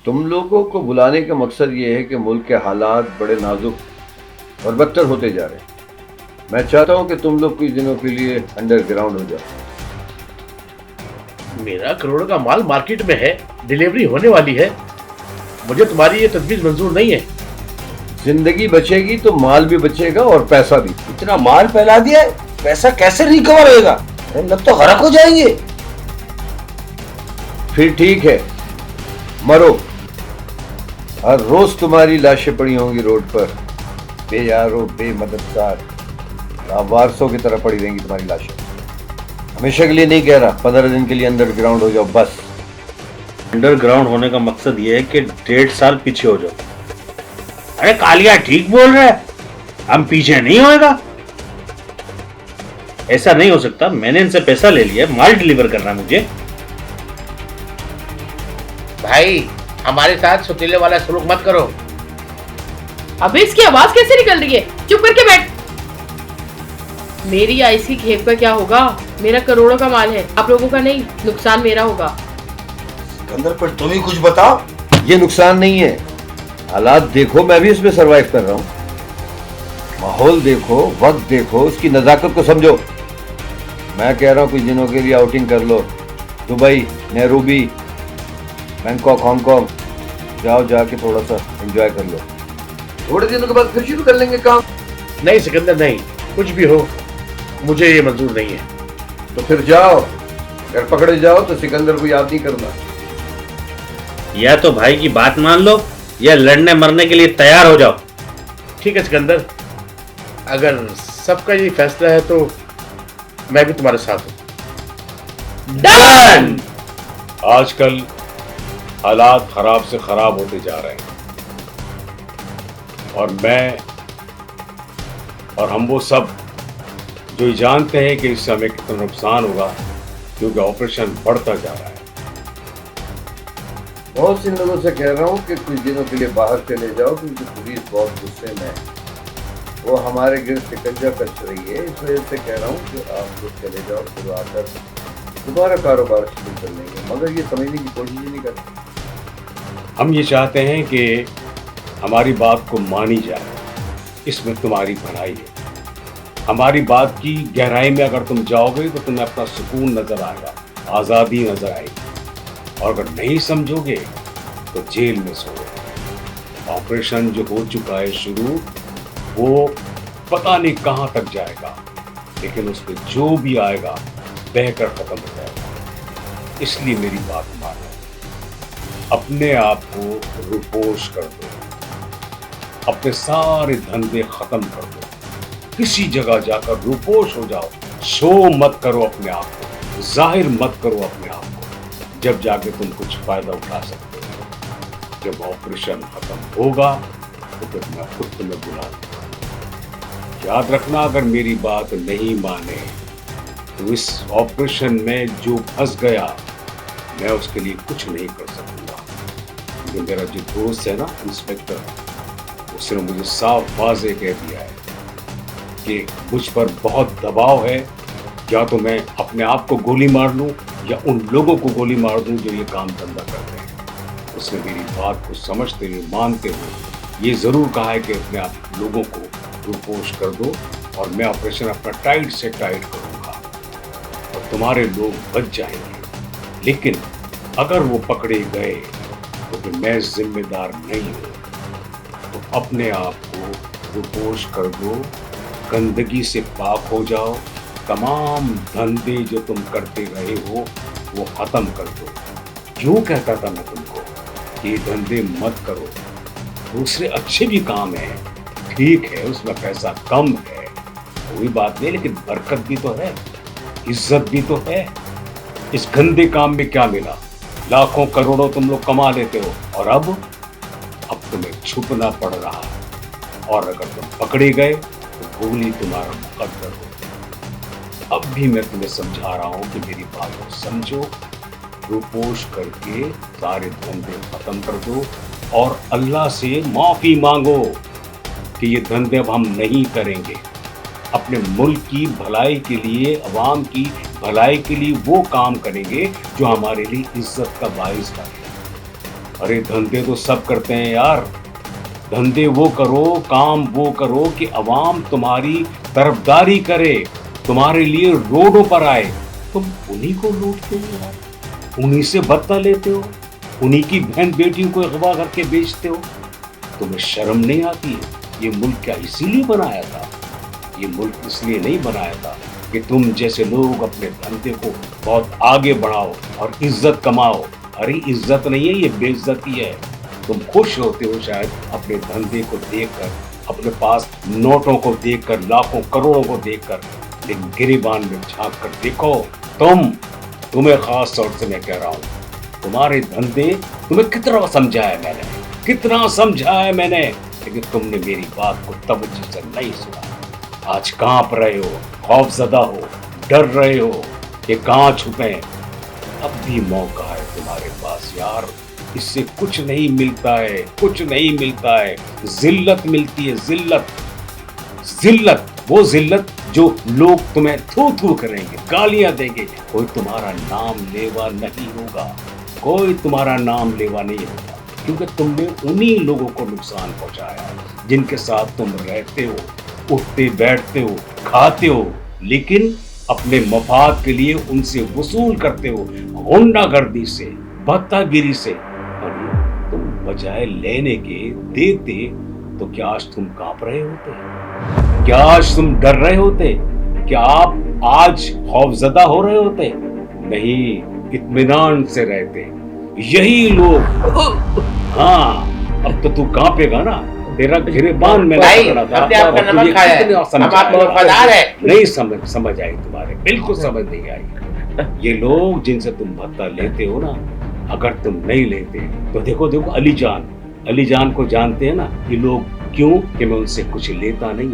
तुम लोगों को बुलाने का मकसद ये है कि मुल्क के हालात बड़े नाजुक और बदतर होते जा रहे हैं। मैं चाहता हूं कि तुम लोग कुछ दिनों के लिए अंडरग्राउंड हो जाओ। मेरा करोड़ का माल मार्केट में है, डिलीवरी होने वाली है। मुझे तुम्हारी ये तजवीज मंजूर नहीं है। जिंदगी बचेगी तो माल भी बचेगा और पैसा भी। इतना माल फैला दिया है, पैसा कैसे रिकवर होएगा? मतलब तो गरक हो जाएंगे। फिर ठीक है, मरो। हर रोज तुम्हारी लाशें पड़ी होंगी रोड पर, बेयारो बेमददगार लावारसों की तरह पड़ी रहेंगी तुम्हारी लाशें। हमेशा के लिए नहीं कह रहा, 15 दिन के लिए अंडरग्राउंड हो जाओ बस। अंडरग्राउंड होने का मकसद ये है कि 1.5 साल पीछे हो जाओ। अरे कालिया ठीक बोल रहा है, हम पीछे नहीं होएगा। ऐसा नहीं हो सकता, मैंने इनसे पैसा ले लिया, माल डिलीवर करना है मुझे। भाई हमारे साथ सुतीले वाला सलूक मत करो। अबे इसकी आवाज कैसे निकल रही है? चुप करके बैठ। मेरी आइस की खेप का क्या होगा? मेरा करोड़ों का माल है, आप लोगों का नहीं। नुकसान मेरा होगा। सिकंदर पर तुम ही कुछ बताओ। ये नुकसान नहीं है, हालात देखो, मैं भी इसमें सरवाइव कर रहा हूँ। माहौल देखो, वक्त देखो, उसकी नजाकत को समझो। मैं कह रहा हूँ कुछ दिनों के लिए आउटिंग कर लो। दुबई, नैरोबी, बैंकॉक, हांगकांग जाओ, जाके थोड़ा सा एंजॉय कर लो। थोड़े दिनों के बाद फिर शुरू कर लेंगे काम। नहीं सिकंदर नहीं, कुछ भी हो मुझे ये मंजूर नहीं है। तो फिर जाओ, अगर पकड़े जाओ तो सिकंदर को याद नहीं करना। या तो भाई की बात मान लो या लड़ने मरने के लिए तैयार हो जाओ। ठीक है सिकंदर, अगर सबका ये फैसला है तो मैं भी तुम्हारे साथ हूं। डन। आजकल हालात खराब से खराब होते जा रहे हैं और मैं और हम वो सब जो ये जानते हैं कि इससे हमें कितना नुकसान होगा, क्योंकि ऑपरेशन बढ़ता जा रहा है। बहुत से लोगों से कह रहा हूँ कि कुछ दिनों के लिए बाहर चले जाओ, क्योंकि पुलिस बहुत गुस्से में है। वो हमारे गिर शिकंजा कस रही है, इस वजह से कह रहा हूँ कि आप लोग चले जाओ, फिर आकर दोबारा कारोबार शुरू कर लेंगे। मगर ये समझने की कोशिश ही नहीं करते। हम ये चाहते हैं कि हमारी बात को मानी जाए, इसमें तुम्हारी भलाई है। हमारी बात की गहराई में अगर तुम जाओगे तो तुम्हें अपना सुकून नजर आएगा, आज़ादी नजर आएगी। और अगर नहीं समझोगे तो जेल में सोओगे। ऑपरेशन जो हो चुका है शुरू, वो पता नहीं कहाँ तक जाएगा, लेकिन उस पर जो भी आएगा बहकर खत्म हो जाएगा। इसलिए मेरी बात मानो, अपने आप को रुपोश कर दो, अपने सारे धंधे खत्म कर दो, किसी जगह जाकर रुपोश हो जाओ। शो मत करो अपने आप को, जाहिर मत करो अपने आप को, जब जाके तुम कुछ फायदा उठा सकते हो। जब ऑपरेशन खत्म होगा तो फिर मैं खुद तुम्हें बुला लूंगा। याद रखना, अगर मेरी बात नहीं माने तो इस ऑपरेशन में जो फंस गया, मैं उसके लिए कुछ नहीं कर सकूंगा। क्योंकि मेरा जो दोस्त है ना, इंस्पेक्टर, उसने मुझे साफ वाज़े कह दिया है कि मुझ पर बहुत दबाव है, या तो मैं अपने आप को गोली मार लूं या उन लोगों को गोली मार दूं जो ये काम धंधा करते हैं। उसने मेरी बात को समझते हुए, मानते हुए ये ज़रूर कहा है कि अपने आप लोगों को रुपोश कर दो और मैं ऑपरेशन अपना टाइट से टाइट करूँगा और तुम्हारे लोग बच जाएंगे। लेकिन अगर वो पकड़े गए तो फिर मैं जिम्मेदार नहीं हूँ। तो अपने आप को रुपोश कर दो, गंदगी से पाक हो जाओ, तमाम धंधे जो तुम करते रहे हो वो खत्म कर दो। क्यों कहता था मैं तुमको कि ये धंधे मत करो, दूसरे अच्छे भी काम है, ठीक है उसमें पैसा कम है, कोई बात नहीं, लेकिन बरकत भी तो है, इज्जत भी तो है। इस गंदे काम में क्या मिला? लाखों करोड़ों तुम लोग कमा लेते हो और अब तुम्हें छुपना पड़ रहा है। और अगर तुम पकड़े गए तो गोली तुम्हारा मुकद्दर हो। अब भी मैं तुम्हें समझा रहा हूं कि मेरी बात को समझो, रुपोश करके सारे धंधे खत्म कर दो और अल्लाह से माफी मांगो कि ये धंधे अब हम नहीं करेंगे। अपने मुल्क की भलाई के लिए, अवाम की भलाई के लिए वो काम करेंगे जो हमारे लिए इज्जत का बाइस बने। अरे धंधे तो सब करते हैं यार, धंधे वो करो, काम वो करो कि अवाम तुम्हारी तरफदारी करे, तुम्हारे लिए रोडों पर आए। तुम उन्हीं को लूटते हो यार, उन्हीं से बदला लेते हो, उन्हीं की बहन बेटियों को अगवा करके बेचते हो। तुम्हें शर्म नहीं आती है? ये मुल्क क्या इसीलिए बनाया था? ये मुल्क इसलिए नहीं बनाया था कि तुम जैसे लोग अपने धंधे को बहुत आगे बढ़ाओ और इज्जत कमाओ। अरे इज्जत नहीं है, ये बेइज्जती है। तुम खुश होते हो शायद अपने धंधे को देखकर, अपने पास नोटों को देखकर, लाखों करोड़ों को देखकर, लेकिन गिरेबान में झांक कर देखो, तुम्हें खास तौर से मैं कह रहा हूँ, तुम्हारे धंधे, तुम्हें कितना समझाया मैंने, लेकिन तुमने मेरी बात को तवज्जो से नहीं सुना। आज कांप रहे हो, खौफजदा हो, डर रहे हो कि कहाँ छुपे। अब भी मौका है तुम्हारे पास यार, इससे कुछ नहीं मिलता है, कुछ नहीं मिलता है। जिल्लत मिलती है, जिल्लत, वो जिल्लत जो लोग तुम्हें थू थू करेंगे, गालियां देंगे। कोई तुम्हारा नाम लेवा नहीं होगा, कोई तुम्हारा नाम लेवा नहीं होगा, क्योंकि तुमने उन्हीं लोगों को नुकसान पहुंचाया जिनके साथ तुम रहते हो, उठते बैठते हो, खाते हो, लेकिन अपने मफाद के लिए उनसे वसूल करते हो, गुंडागर्दी से, भत्तागिरी से। अरे तुम बजाय लेने के देते तो क्या आज तुम कांप रहे होते? क्या आज तुम डर रहे होते? क्या आप आज खौफजदा हो रहे होते? नहीं, इत्मीनान से रहते। यही लोग, हाँ, अब तो तू कांपेगा ना। तेरा गिरेबान में पकड़ा था, नहीं समझ आई तुम्हारे, बिल्कुल समझ नहीं आई। ये लोग जिनसे तुम भत्ता लेते हो ना, अगर तुम नहीं लेते तो देखो अली जान को जानते हैं ना ये लोग, क्यों कि मैं उनसे कुछ लेता नहीं,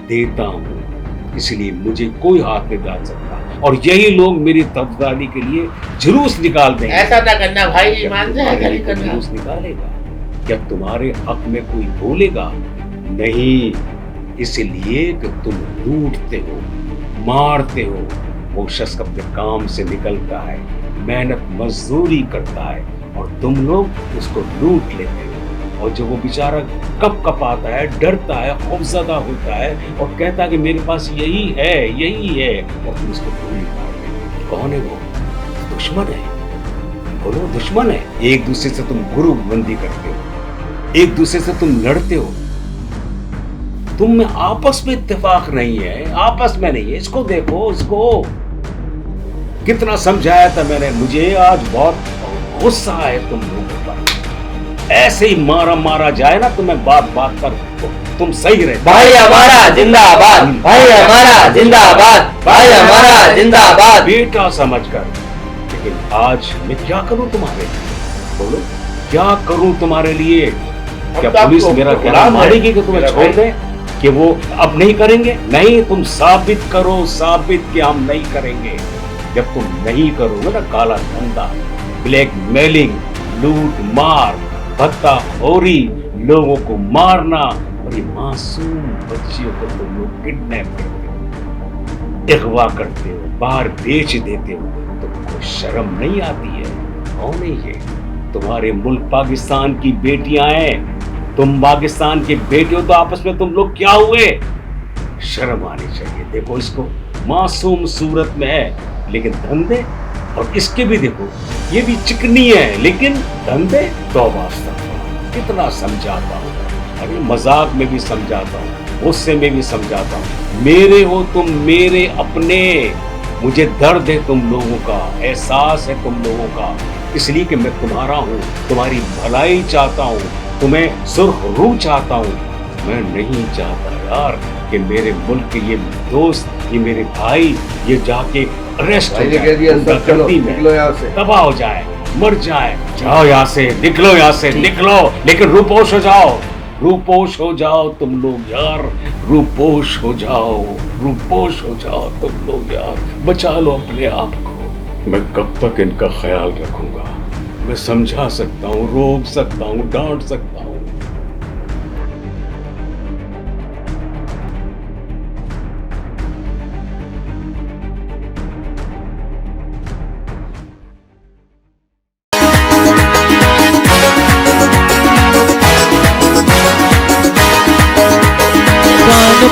देता हूँ, इसलिए मुझे कोई हाथ नहीं डाल सकता। और यही लोग मेरी तरफदारी के लिए जुलूस निकाल देंगे। ऐसा ना करना भाई, ईमान से जुलूस निकालेगा, क्या तुम्हारे हक में कोई बोलेगा? नहीं, इसलिए कि तुम लूटते हो, मारते हो। वो शख्स अपने काम से निकलता है, मेहनत मजदूरी करता है, और तुम लोग उसको लूट लेते हो। और जब वो बेचारा कप आता है, डरता है, खौफजदा होता है और कहता है कि मेरे पास यही है, और तुम उसको गोली मार देते। कौन है वो? दुश्मन है, बोलो दुश्मन है। एक दूसरे से तुम ग्रुपबंदी करते हो, एक दूसरे से तुम लड़ते हो, तुम में आपस में इत्तेफाक नहीं है, आपस में नहीं है। इसको देखो, इसको कितना समझाया था मैंने। मुझे आज बहुत गुस्सा है तुम लोगों पर। ऐसे ही मारा जाए ना तो मैं बात पर तुम सही रहे। भाई हमारा जिंदाबाद, भाई हमारा जिंदाबाद, भाई हमारा जिंदाबाद। बेटा समझकर, लेकिन आज मैं क्या करूं तुम्हारे लिए? बोलो, क्या करूं तुम्हारे लिए? क्या पुलिस मेरा कहना मानेगी कि तुम्हें छोड़ दे, कि वो अब नहीं करेंगे? नहीं, तुम साबित करो, कि हम नहीं करेंगे। जब तुम नहीं करोगे ना काला धंधा, ब्लैकमेलिंग, लूट मार, भत्ताखोरी, लोगों को मारना, और ये मासूम बच्चियों को तुम लोग किडनैप करते हो, अगवा करते हो, बाहर बेच देते हो, तुमको शर्म नहीं आती है? कौन है ये? तुम्हारे मुल्क पाकिस्तान की बेटियां हैं, तुम पाकिस्तान के बेटे हो, तो आपस में तुम लोग क्या हुए? शर्म आनी चाहिए। देखो इसको, मासूम सूरत में है, लेकिन धंधे, और इसके भी देखो, ये भी चिकनी है, लेकिन धंधे तो वास्ता। कितना समझाता हूँ, अरे मजाक में भी समझाता हूँ, गुस्से में भी समझाता हूँ। मेरे हो तुम, मेरे अपने, मुझे दर्द है तुम लोगों का, एहसास है तुम लोगों का, इसलिए कि मैं तुम्हारा हूँ, तुम्हारी भलाई चाहता हूँ, तुम्हें सुर्खरू चाहता हूँ। मैं नहीं चाहता यार कि मेरे मुल्क के ये दोस्त, ये मेरे भाई, ये जाके अरेस्ट हो जाए, तबाह हो जाए, मर जाए। जाओ यहाँ से, निकलो यहाँ से, निकलो, लेकिन रूपोश हो जाओ, रूपोश हो जाओ तुम लोग यार, रूपोश हो जाओ, रूपोश हो जाओ तुम लोग यार। बचा लो अपने आप को। मैं कब तक इनका ख्याल रखूंगा? मैं समझा सकता हूँ, रोक सकता हूँ, डांट सकता हूँ,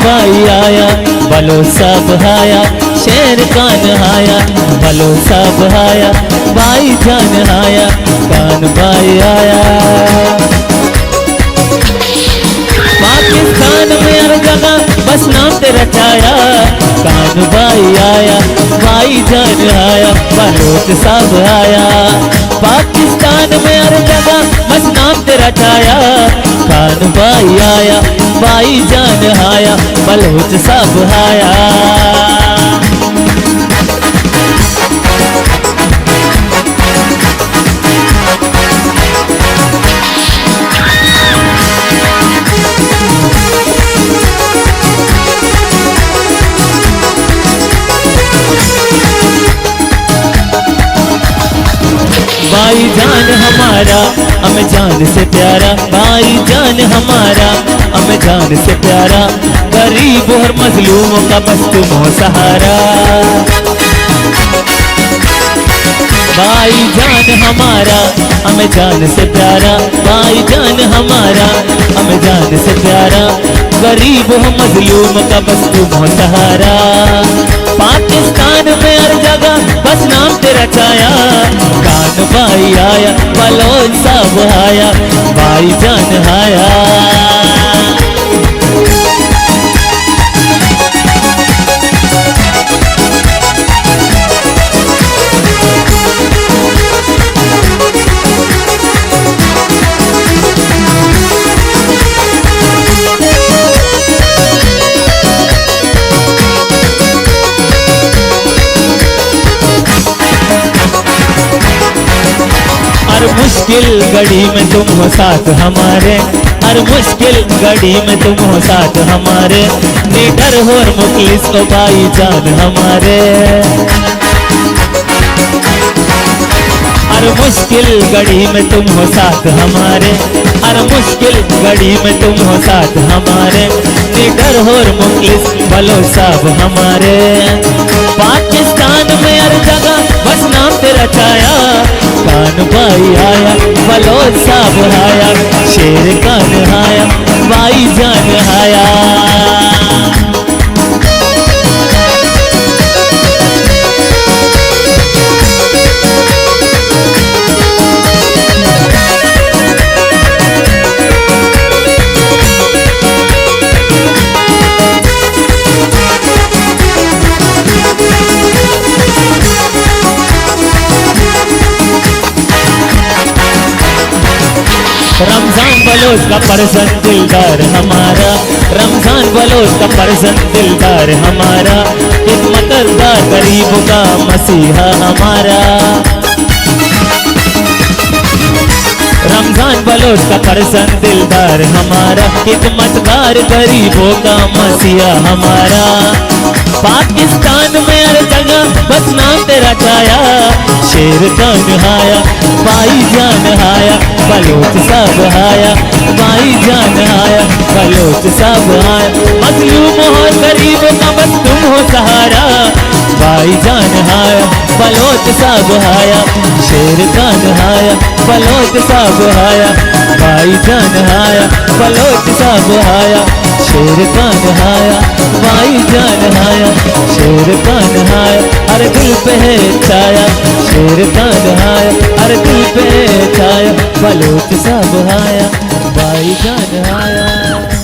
भाई आया बलो सब आया, शेर कान आया बलो सब आया, भाई जान आया कान भाई आया। पाकिस्तान में हर जगह बस नाम तेरा छाया, कान भाई आया भाई जान आया बलोच सब आया। पाकिस्तान में हर जगह बस नाम तेरा छाया, कान भाई आया भाई जान आया बलोच सब आया। भाई जान हमारा हमें जान से प्यारा, भाई जान हमारा हमें जान से प्यारा, गरीब और मजलूमों का बस तुम हो सहारा। भाई जान हमारा हमें जान से प्यारा, भाई जान हमारा हमें जान से प्यारा, गरीब हो मजलूम का बस तुम हो सहारा। पाकिस्तान में हर जगह बस नाम तेरा छाया, कान भाई आया बलोच सब आया, भाई जान आया। हर मुश्किल घड़ी में तुम हो साथ हमारे, हर मुश्किल घड़ी में तुम हो साथ हमारे, निडर हो और मुखलिस को भाई जान हमारे। हर मुश्किल घड़ी में तुम हो साथ हमारे, हर मुश्किल घड़ी में तुम हो साथ हमारे, निडर हो और मुखलिस भलो सब हमारे। पाकिस्तान में हर जगह बस नाम तेरा छाया, कान भाई आया बलोच सब आया, शेर कान आया भाई जान आया। रमजान बलोच का परसन दिलदार हमारा, रमजान बलोच का परसन दिलदार हमारा, खिदमतगार गरीबों का मसीहा हमारा। रमजान बलोच का परसन दिलदार हमारा, खिदमतगार गरीबों का मसीहा हमारा। पाकिस्तान में हर जगह बस नाम तेरा छाया, शेर कान आया भाई जान आया बलोच सब आया, भाई जान आया बलोच सब आया। मजलूम हो गरीब का बस तुम हो सहारा, भाई जान आया बलोच सब आया, शेर कान आया बलोच सब आया, भाई जान आया बलोच सब आया, शेर कान आया भाई जान आया, शेर कान आया हर दिल पे है छाया, शेर कान आया हर दिल पे है छाया, बलोच सब आया भाई जान आया।